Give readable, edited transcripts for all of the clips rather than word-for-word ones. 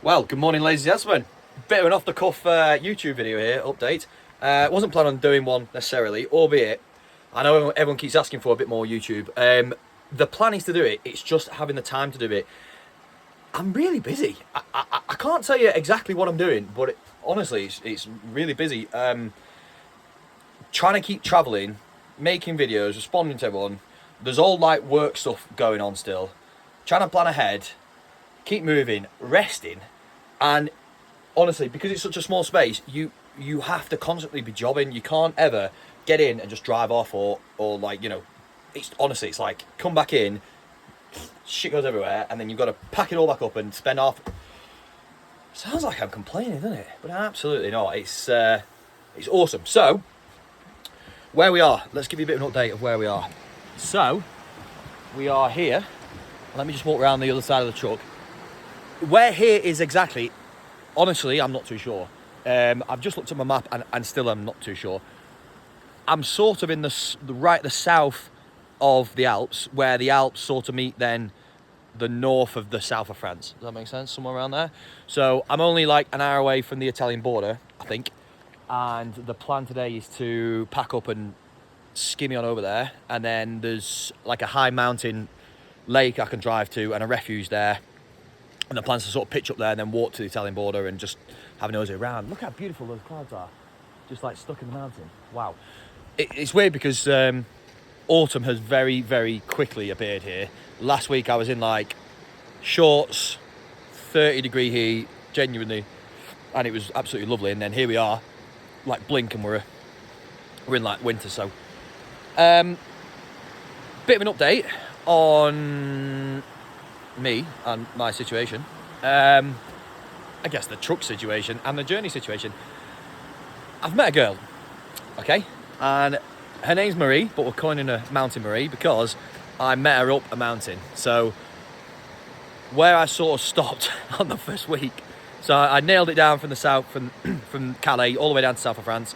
Well, good morning, ladies and gentlemen. Bit of an off-the-cuff YouTube video here, update. Wasn't planning on doing one necessarily, albeit I know everyone keeps asking for a bit more YouTube. The plan is to do it, it's just having the time to do it. I'm really busy. I can't tell you exactly what I'm doing, but honestly, it's really busy. Trying to keep travelling, making videos, responding to everyone. There's all like work stuff going on still. Trying to plan ahead, keep moving, resting. And honestly, because it's such a small space, you have to constantly be jobbing. You can't ever get in and just drive off or like, you know, it's honestly, it's like come back in, shit goes everywhere, and then you've got to pack it all back up and spend half. Sounds like I'm complaining, doesn't it? But absolutely not. It's awesome. So where we are, let's give you a bit of an update of where we are. So we are here. Let me just walk around the other side of the truck. Where here is exactly, honestly, I'm not too sure. I've just looked at my map and still I'm not too sure. I'm sort of in the south of the Alps, where the Alps sort of meet then the north of the south of France. Does that make sense? Somewhere around there. So I'm only like an hour away from the Italian border, I think. And the plan today is to pack up and skimmy on over there. And then there's like a high mountain lake I can drive to and a refuge there. And the plan's to sort of pitch up there and then walk to the Italian border and just have a nosy around. Look how beautiful those clouds are. Just like stuck in the mountain. Wow. It's weird because autumn has very, very quickly appeared here. Last week I was in like shorts, 30-degree heat, genuinely. And it was absolutely lovely. And then here we are, like blink and we're in like winter. So, bit of an update on me and my situation. I guess the truck situation and the journey situation. I've met a girl, okay, and her name's Marie, but we're calling her Mountain Marie because I met her up a mountain. So where I sort of stopped on the first week, so I nailed it down from the south, from Calais all the way down to south of France,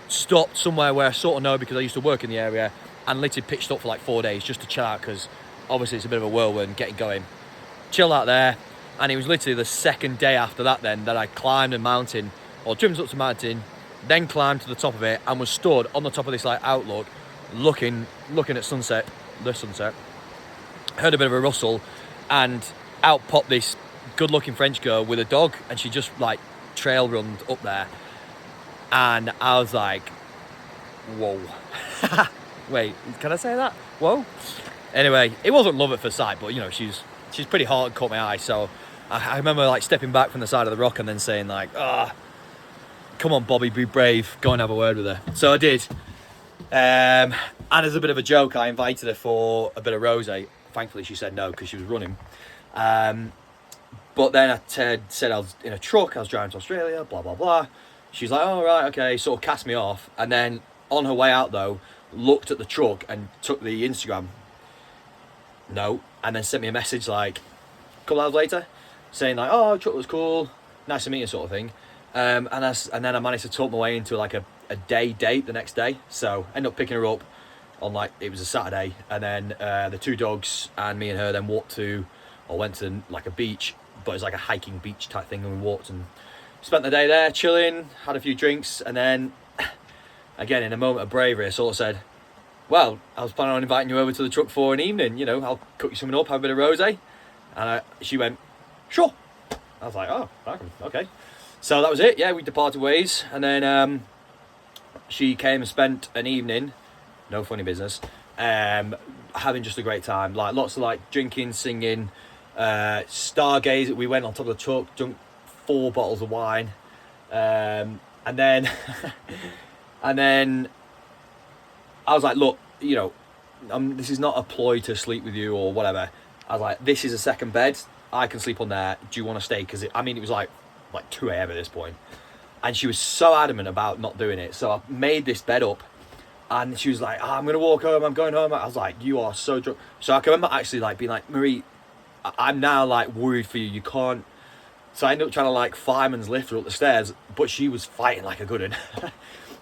stopped somewhere where I sort of know because I used to work in the area, and literally pitched up for like 4 days just to chill out because obviously it's a bit of a whirlwind getting going. Chill out there, and it was literally the second day after that then that I climbed a mountain, or trimmed up to a mountain, then climbed to the top of it and was stood on the top of this like outlook, looking at the sunset. Heard a bit of a rustle, and out popped this good-looking French girl with a dog, and she just like trail runned up there, and I was like, whoa. Wait, can I say that? Whoa. Anyway, it wasn't love at first sight, but you know, she's pretty hot and caught my eye. So I remember like stepping back from the side of the rock and then saying like, come on, Bobby, be brave, go and have a word with her. So I did. And as a bit of a joke, I invited her for a bit of rosé. Thankfully, she said no because she was running. But then I said I was in a truck, I was driving to Australia, blah, blah, blah. She's like, oh, right, okay, sort of cast me off. And then on her way out, though, looked at the truck and took the Instagram note and then sent me a message like a couple hours later saying like, oh, truck was cool, nice to meet you, sort of thing. And then I managed to talk my way into like a day date the next day. So I ended up picking her up on like, it was a Saturday, and then the two dogs and me and her then went to like a beach, but it was like a hiking beach type thing, and we walked and spent the day there chilling, had a few drinks, and then again in a moment of bravery I sort of said, well, I was planning on inviting you over to the truck for an evening, you know, I'll cook you something up, have a bit of rosé. And she went, sure. I was like, oh, okay. So that was it, yeah, we departed ways. And then she came and spent an evening, no funny business, having just a great time. Like lots of like drinking, singing, stargaze. We went on top of the truck, drunk 4 bottles of wine. And then I was like, look, you know, this is not a ploy to sleep with you or whatever. I was like, this is a second bed. I can sleep on there. Do you want to stay? Because it was like 2 a.m. at this point. And she was so adamant about not doing it. So I made this bed up. And she was like, oh, I'm going to walk home. I'm going home. I was like, you are so drunk. So I can remember actually like being like, Marie, I'm now like worried for you. You can't. So I ended up trying to like fireman's lift her up the stairs. But she was fighting like a good one.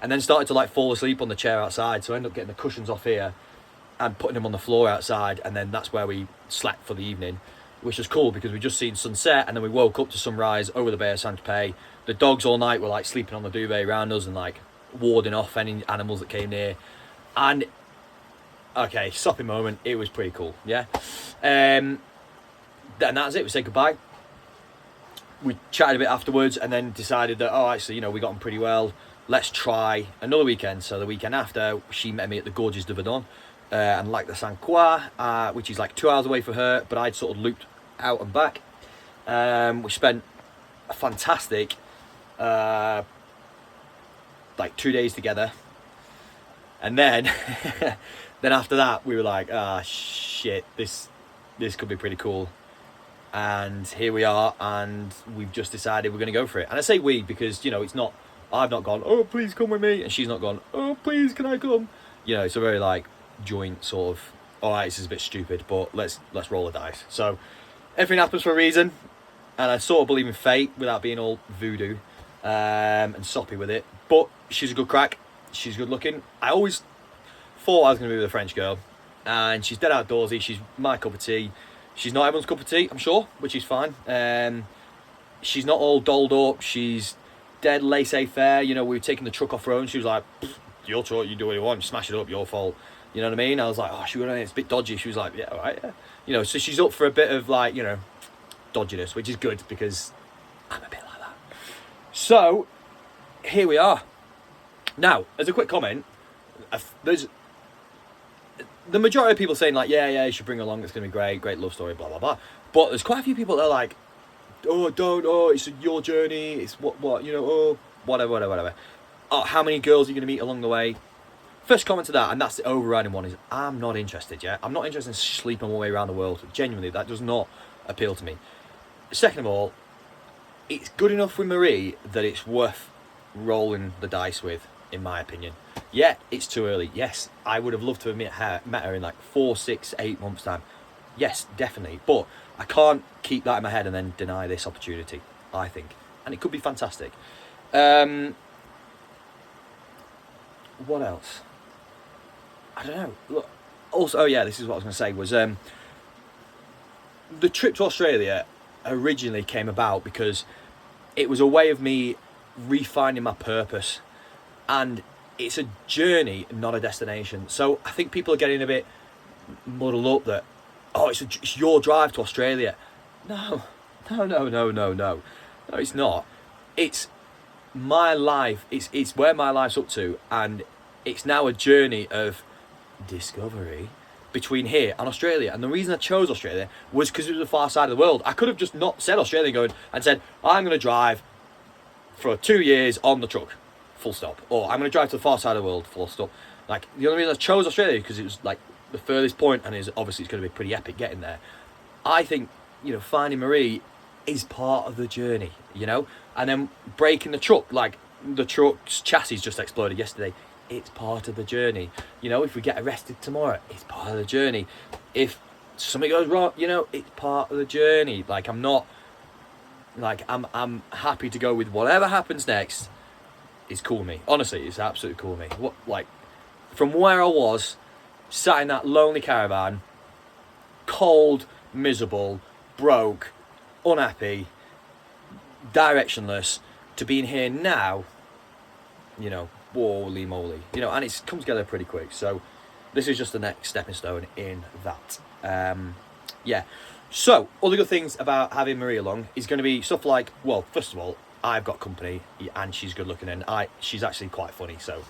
And then started to like fall asleep on the chair outside. So I ended up getting the cushions off here and putting them on the floor outside. And then that's where we slept for the evening. which was cool because we just seen sunset and then we woke up to sunrise over the Bay of Saint Tropez. The dogs all night were like sleeping on the duvet around us and like warding off any animals that came near. And okay, soppy moment. It was pretty cool. Yeah. Then that's it. We said goodbye. We chatted a bit afterwards and then decided that, oh, actually, you know, we got on pretty well. Let's try another weekend. So the weekend after, she met me at the Gorges de Verdun and Lac de Saint Croix, which is like 2 hours away for her, but I'd sort of looped out and back. We spent a fantastic like 2 days together. And then then after that we were like, shit, this could be pretty cool. And here we are, and we've just decided we're going to go for it. And I say we because, you know, it's not, I've not gone, oh, please come with me, and she's not gone, oh, please, can I come? You know, it's a very, like, joint sort of, all right, this is a bit stupid, but let's roll the dice. So, everything happens for a reason, and I sort of believe in fate without being all voodoo and soppy with it. But she's a good crack. She's good looking. I always thought I was going to be with a French girl, and she's dead outdoorsy. She's my cup of tea. She's not everyone's cup of tea, I'm sure, which is fine. She's not all dolled up. She's dead laissez-faire. You know, we were taking the truck off road, and she was like, your truck, you do what you want, smash it up, your fault. You know what I mean? I was like, oh, it's a bit dodgy. She was like, yeah, all right, yeah. You know, so she's up for a bit of, like, you know, dodginess, which is good because I'm a bit like that. So, here we are. Now, as a quick comment, there's the majority of people saying like, yeah, you should bring her along, it's going to be great love story, blah, blah, blah. But there's quite a few people that are like, oh, don't, oh, it's your journey, it's what, you know, oh, whatever. Oh, how many girls are you going to meet along the way? First comment to that, and that's the overriding one, is I'm not interested, yeah? I'm not interested in sleeping my way around the world. Genuinely, that does not appeal to me. Second of all, it's good enough with Marie that it's worth rolling the dice with, in my opinion. Yeah, it's too early. Yes, I would have loved to have met her in like 4, 6, 8 months' time. Yes, definitely. But I can't keep that in my head and then deny this opportunity, I think. And it could be fantastic. What else? I don't know. Look, also, oh yeah, this is what I was going to say, was the trip to Australia originally came about because it was a way of me refining my purpose. And it's a journey, not a destination. So I think people are getting a bit muddled up that, oh, it's your drive to Australia. No, it's not. It's my life. It's where my life's up to, and it's now a journey of discovery between here and Australia. And the reason I chose Australia was because it was the far side of the world. I could have just not said Australia and said, I'm going to drive for 2 years on the truck. Full stop. Or I'm going to drive to the far side of the world, full stop. Like, the only reason I chose Australia because it was like the furthest point, and it's going to be pretty epic getting there. I think, you know, finding Marie is part of the journey, you know, and then breaking the truck, like the truck's chassis just exploded yesterday. It's part of the journey. You know, if we get arrested tomorrow, it's part of the journey. If something goes wrong, you know, it's part of the journey. Like, I'm happy to go with whatever happens next. It's cool with me. Honestly, it's absolutely cool with me. Like, from where I was, sat in that lonely caravan, cold, miserable, broke, unhappy, directionless, to being here now, you know, holy moly. You know, and it's come together pretty quick. So, this is just the next stepping stone in that. Yeah. So, all the good things about having Marie along is going to be stuff like, well, first of all, I've got company, and she's good looking, and she's actually quite funny. So,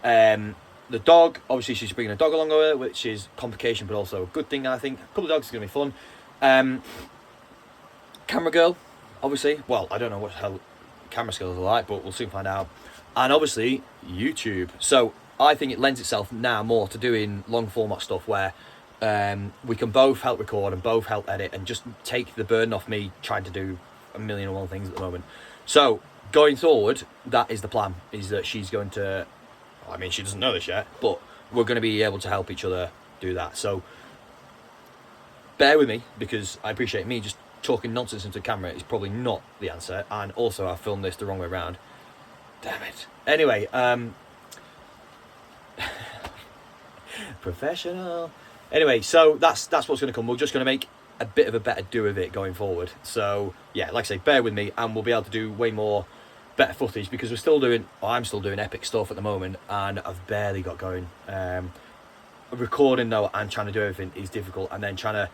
the dog, obviously she's bringing a dog along with her, which is complication, but also a good thing, I think. A couple of dogs is going to be fun. Camera girl, obviously. Well, I don't know what her camera skills are like, but we'll soon find out. And obviously, YouTube. So, I think it lends itself now more to doing long format stuff where we can both help record and both help edit and just take the burden off me trying to do a million and one things at the moment. So, going forward, that is the plan, is that she's going to, I mean, she doesn't know this yet, but we're going to be able to help each other do that. So, bear with me, because I appreciate me just talking nonsense into the camera is probably not the answer, and also I filmed this the wrong way around. Damn it. Anyway, professional. Anyway, so that's what's going to come. We're just going to make a bit of a better do of it going forward. So yeah, like I say, bear with me, and we'll be able to do way more better footage, because I'm still doing epic stuff at the moment, and I've barely got going. Recording though and trying to do everything is difficult, and then trying to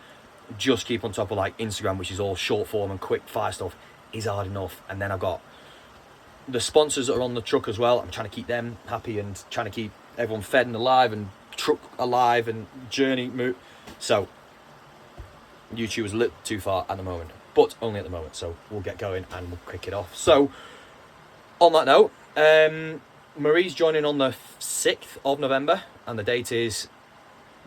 just keep on top of like Instagram, which is all short form and quick fire stuff, is hard enough. And then I've got the sponsors that are on the truck as well. I'm trying to keep them happy and trying to keep everyone fed and alive, and truck alive, and journey move. So YouTube is a little too far at the moment, but only at the moment. So we'll get going and we'll kick it off. So on that note, Marie's joining on the 6th of November, and the date is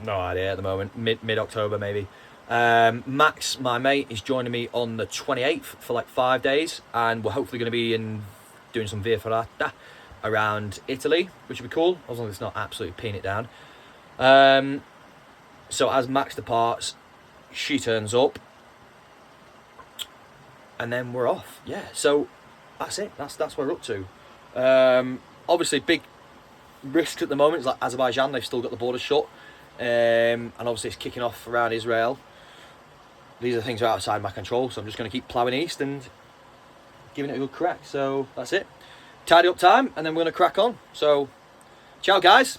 no idea at the moment, mid-October maybe. Max, my mate, is joining me on the 28th for like 5 days, and we're hopefully going to be doing some via ferrata around Italy, which would be cool, as long as it's not absolutely peeing it down. So as Max departs, she turns up, and then we're off. Yeah, so that's it. That's what we're up to. Obviously, big risks at the moment. It's like Azerbaijan, they've still got the border shut. And obviously it's kicking off around Israel. These are things that are outside my control, so I'm just going to keep ploughing east and giving it a good crack. So that's it. Tidy up time, and then we're going to crack on. So, ciao guys.